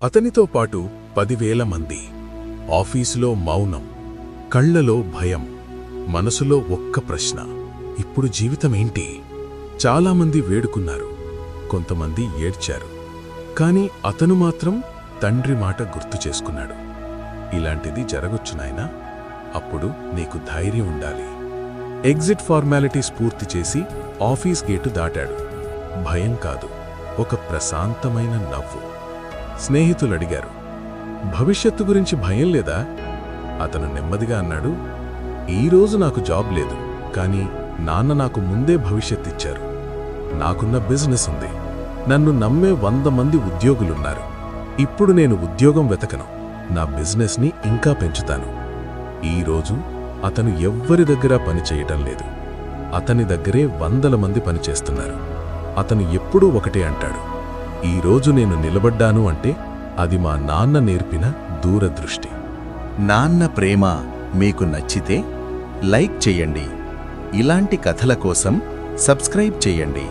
అతనితో పాటు 10,000 మంది. ఆఫీసులో మౌనం, కళ్లలో భయం, మనసులో ఒక్క ప్రశ్న: ఇప్పుడు జీవితమేంటి? చాలామంది వేడుకున్నారు, కొంతమంది ఏడ్చారు. కాని అతను మాత్రం తండ్రి మాట గుర్తు చేసుకున్నాడు. ఇలాంటిది జరగొచ్చు నాయనా, అప్పుడు నీకు ధైర్యం ఉండాలి. ఎగ్జిట్ ఫార్మాలిటీస్ పూర్తి చేసి ఆఫీస్ గేటు దాటాడు. భయం కాదు, ఒక ప్రశాంతమైన నవ్వు. స్నేహితులడిగారు, భవిష్యత్తు గురించి భయం లేదా? అతను నెమ్మదిగా అన్నాడు, ఈరోజు నాకు జాబ్ లేదు, కానీ నాన్న నాకు ముందే భవిష్యత్తిచ్చారు. నాకున్న బిజినెస్ ఉంది, నన్ను నమ్మే 100 మంది ఉద్యోగులున్నారు. ఇప్పుడు నేను ఉద్యోగం వెతకను, నా బిజినెస్ని ఇంకా పెంచుతాను. ఈరోజు అతను ఎవ్వరి దగ్గర పనిచేయటం లేదు, అతని దగ్గరే 100 మంది పనిచేస్తున్నారు. అతను ఎప్పుడూ ఒకటే అంటాడు, ఈరోజు నేను నిలబడ్డాను అంటే అది మా నాన్న నేర్పిన దూరదృష్టి. నాన్న ప్రేమ మీకు నచ్చితే లైక్ చేయండి. ఇలాంటి కథల కోసం సబ్స్క్రైబ్ చేయండి.